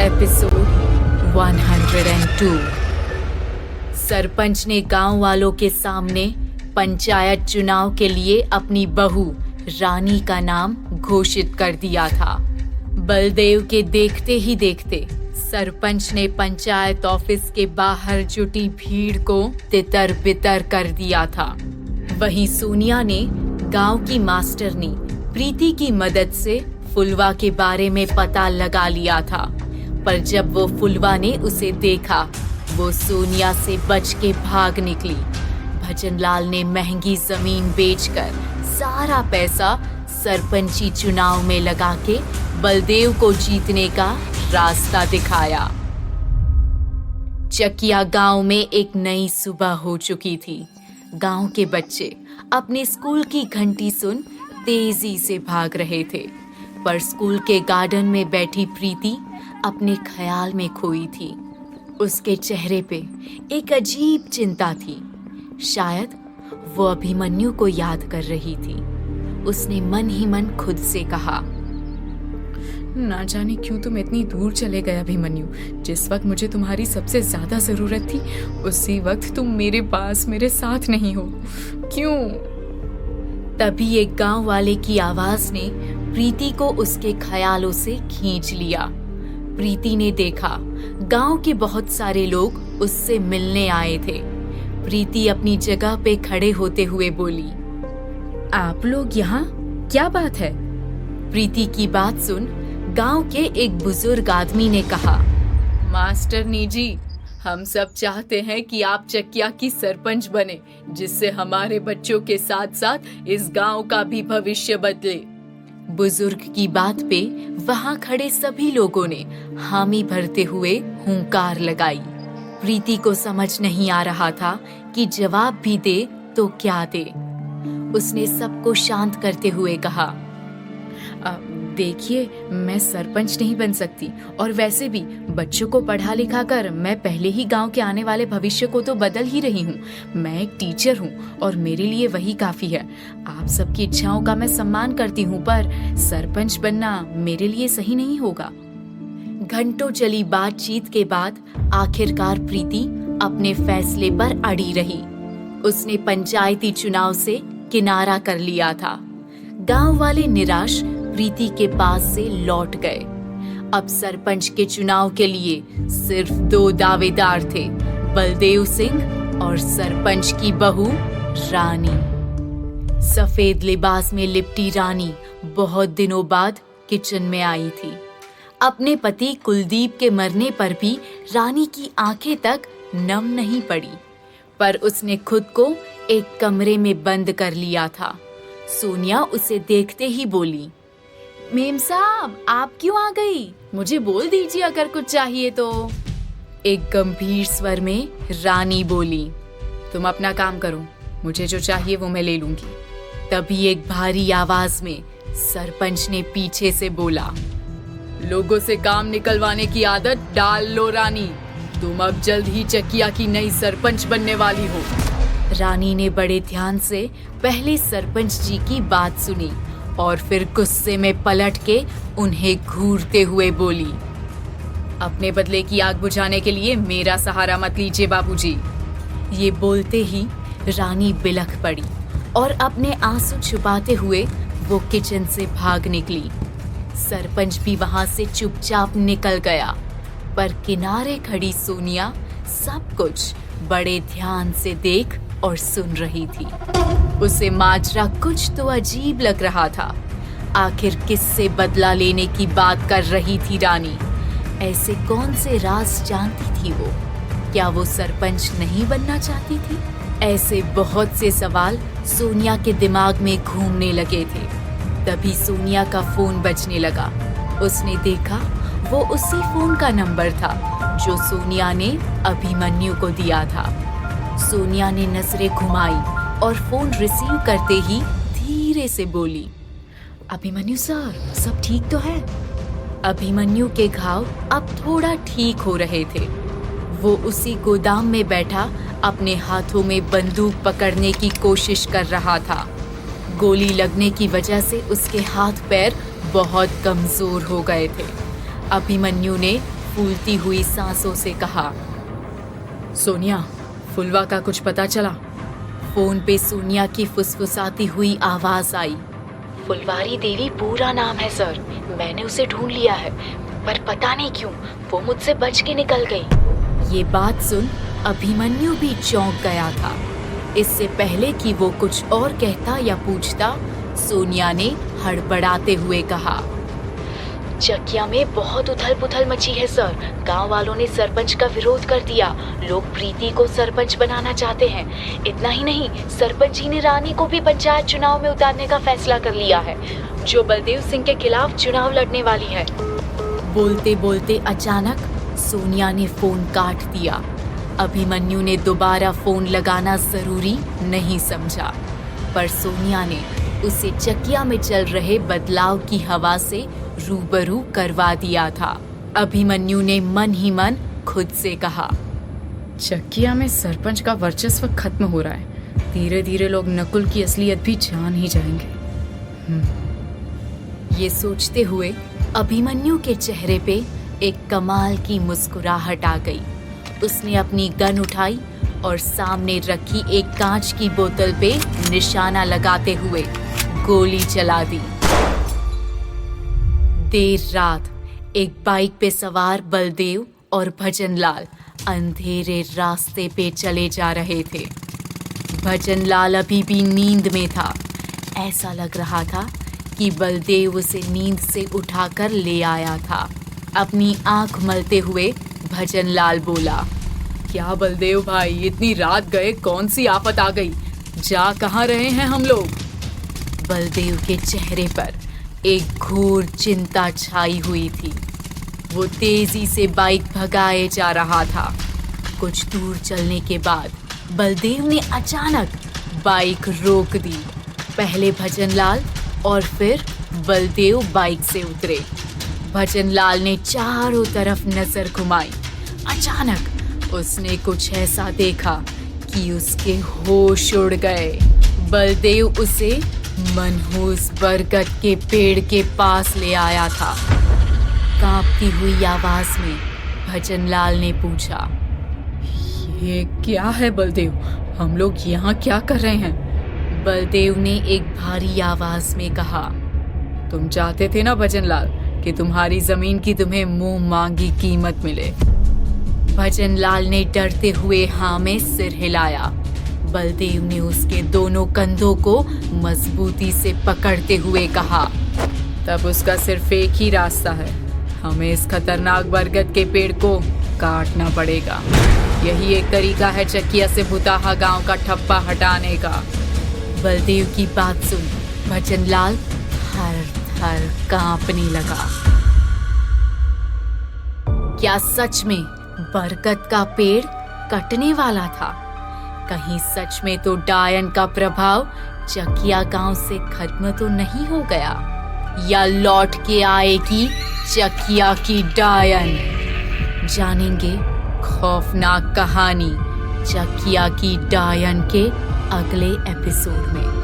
Episode 102। Sarpanch ने गांव वालों के सामने पंचायत चुनाव के लिए अपनी बहू रानी का नाम घोषित कर दिया था। बलदेव के देखते ही देखते सरपंच ने पंचायत ऑफिस के बाहर जुटी भीड़ को तितर बितर कर दिया था। वहीं सोनिया ने गांव की मास्टरनी प्रीति की मदद से फुलवा के बारे में पता लगा लिया था, पर जब वो फुलवा ने उसे देखा वो सोनिया से बच के भाग निकली। भजनलाल ने महंगी जमीन बेचकर सारा पैसा सरपंची चुनाव में लगा के बलदेव को जीतने का रास्ता दिखाया। चकिया गांव में एक नई सुबह हो चुकी थी। गांव के बच्चे अपने स्कूल की घंटी सुन तेजी से भाग रहे थे, पर स्कूल के गार्डन में बैठी प्रीति अपने ख्याल में खोई थी। उसके चेहरे पे एक अजीब चिंता थी। शायद वो अभिमन्यु को याद कर रही थी। उसने मन ही मन खुद से कहा, ना जाने क्यों तुम इतनी दूर चले गए अभिमन्यु। जिस वक्त मुझे तुम्हारी सबसे ज्यादा जरूरत थी उसी वक्त तुम मेरे पास मेरे साथ नहीं हो, क्यों? तभी एक गांव वाले की आवाज ने प्रीति को उसके ख्यालों से खींच लिया। प्रीति ने देखा गांव के बहुत सारे लोग उससे मिलने आए थे। प्रीति अपनी जगह पे खड़े होते हुए बोली, आप लोग यहाँ, क्या बात है? प्रीति की बात सुन गांव के एक बुजुर्ग आदमी ने कहा, मास्टरनी जी, हम सब चाहते हैं कि आप चकिया की सरपंच बने, जिससे हमारे बच्चों के साथ साथ इस गांव का भी भविष्य बदले। बुजुर्ग की बात पे वहां खड़े सभी लोगों ने हामी भरते हुए हुंकार लगाई। प्रीति को समझ नहीं आ रहा था कि जवाब भी दे तो क्या दे। उसने सबको शांत करते हुए कहा, देखिए, मैं सरपंच नहीं बन सकती, और वैसे भी बच्चों को पढ़ा लिखा कर मैं पहले ही गांव के आने वाले भविष्य को तो बदल ही रही हूँ। मैं एक टीचर हूँ और मेरे लिए वही काफी है। आप सबकी इच्छाओं का मैं सम्मान करती हूँ, पर सरपंच बनना मेरे लिए सही नहीं होगा। घंटों चली बातचीत के बाद आखिरकार प्रीति अपने फैसले पर अड़ी रही। उसने पंचायती चुनाव से किनारा कर लिया था। गांव वाले निराश प्रीति के पास से लौट गए। अब सरपंच के चुनाव के लिए सिर्फ 2 दावेदार थे, बलदेव सिंह और सरपंच की बहू रानी। सफेद लिबास में लिपटी रानी बहुत दिनों बाद किचन में आई थी। अपने पति कुलदीप के मरने पर भी रानी की आंखें तक नम नहीं पड़ी, पर उसने खुद को एक कमरे में बंद कर लिया था। सोनिया उसे देखते ही बोली, मेम साहब, आप क्यों आ गई? मुझे बोल दीजिए अगर कुछ चाहिए तो। एक गंभीर स्वर में रानी बोली, तुम अपना काम करो, मुझे जो चाहिए वो मैं ले लूंगी। तभी एक भारी आवाज में सरपंच ने पीछे से बोला, लोगों से काम निकलवाने की आदत डाल लो रानी, तुम अब जल्द ही चकिया की नई सरपंच बनने वाली हो। रानी ने बड़े ध्यान से पहले सरपंच जी की बात सुनी और फिर गुस्से में पलट के उन्हें घूरते हुए बोली, अपने बदले की आग बुझाने के लिए मेरा सहारा मत लीजिए बाबूजी। ये बोलते ही रानी बिलख पड़ी और अपने आंसू छुपाते हुए वो किचन से भाग निकली। सरपंच भी वहां से चुपचाप निकल गया, पर किनारे खड़ी सोनिया सब कुछ बड़े ध्यान से देख और सुन रही थी। उसे माजरा कुछ तो अजीब लग रहा था। आखिर किससे बदला लेने की बात कर रही थी रानी? ऐसे कौन से राज जानती थी वो? क्या वो सरपंच नहीं बनना चाहती थी? ऐसे बहुत से सवाल सोनिया के दिमाग में घूमने लगे थे। तभी सोनिया का फोन बजने लगा। उसने देखा वो उसी फोन का नंबर था जो सोनिया ने अभिमन्यु को दिया था। सोनिया ने नजरें घुमाई और फोन रिसीव करते ही धीरे से बोली, अभिमन्यु सर, सब ठीक तो है? अभिमन्यु के घाव अब थोड़ा ठीक हो रहे थे। वो उसी गोदाम में बैठा अपने हाथों में बंदूक पकड़ने की कोशिश कर रहा था। गोली लगने की वजह से उसके हाथ पैर बहुत कमजोर हो गए थे। अभिमन्यु ने फूलती हुई सांसों से कहा। सोनिया, फुलवा का कुछ पता चला? फोन पे सोनिया की फुसफुसाती हुई आवाज आई। फुलवारी देवी पूरा नाम है सर, मैंने उसे ढूंढ लिया है, पर पता नहीं क्यों वो मुझसे बच के निकल गई। ये बात सुन अभिमन्यु भी चौंक गया था। इससे पहले कि वो कुछ और कहता या पूछता, सोनिया ने हड़बड़ाते हुए कहा। चकिया में बहुत उथल पुथल मची है सर। गांव वालों ने सरपंच का विरोध कर दिया। लोग प्रीति को सरपंच बनाना चाहते हैं। इतना ही नहीं, सरपंच जी ने रानी को भी पंचायत चुनाव में उतारने का फैसला कर लिया है, जो बलदेव सिंह के खिलाफ चुनाव लड़ने वाली है। बोलते बोलते अचानक सोनिया ने फोन काट दिया। अभिमन्यु ने दोबारा फोन लगाना जरूरी नहीं समझा, पर सोनिया ने उसे चकिया में चल रहे बदलाव की हवा से रूबरू करवा दिया था। अभिमन्यु ने मन ही मन खुद से कहा, चकिया में सरपंच का वर्चस्व खत्म हो रहा है। धीरे धीरे लोग नकुल की असलियत भी जान ही जाएंगे। ये सोचते हुए अभिमन्यु के चेहरे पे एक कमाल की मुस्कुराहट आ गई। उसने अपनी गन उठाई और सामने रखी एक कांच की बोतल पे निशाना लगाते हुए गोली चला दी। देर रात एक बाइक पे सवार बलदेव और भजनलाल अंधेरे रास्ते पे चले जा रहे थे। भजनलाल अभी भी नींद में था। ऐसा लग रहा था कि बलदेव उसे नींद से उठाकर ले आया था। अपनी आंख मलते हुए भजनलाल बोला, क्या बलदेव भाई, इतनी रात गए, कौन सी आफत आ गई? जा कहाँ रहे हैं हम लोग? बलदेव के चेहरे पर एक घोर चिंता छाई हुई थी। वो तेजी से बाइक भगाए जा रहा था। कुछ दूर चलने के बाद बलदेव ने अचानक बाइक रोक दी। पहले भजनलाल और फिर बलदेव बाइक से उतरे। भजनलाल ने चारों तरफ नजर घुमाई। अचानक उसने कुछ ऐसा देखा कि उसके होश उड़ गए। बलदेव उसे मनहूस बरगद के पेड़ के पास ले आया था। कांपती हुई आवाज में भजनलाल ने पूछा, ये क्या है बलदेव? हम लोग यहाँ क्या कर रहे हैं? बलदेव ने एक भारी आवाज में कहा, तुम चाहते थे ना भजनलाल कि तुम्हारी जमीन की तुम्हें मुंह मांगी कीमत मिले। भजनलाल ने डरते हुए हाँ में सिर हिलाया। बलदेव ने उसके दोनों कंधों को मजबूती से पकड़ते हुए कहा, तब उसका सिर्फ एक ही रास्ता है, हमें इस खतरनाक बरगद के पेड़ को काटना पड़ेगा। यही एक तरीका है चकिया से भुताहा गांव का ठप्पा हटाने का। बलदेव की बात सुन भजनलाल थर थर कांपने लगा। क्या सच में बरगद का पेड़ कटने वाला था? कहीं सच में तो डायन का प्रभाव चकिया गांव से खत्म तो नहीं हो गया, या लौट के आएगी चकिया की डायन? जानेंगे खौफनाक कहानी चकिया की डायन के अगले एपिसोड में।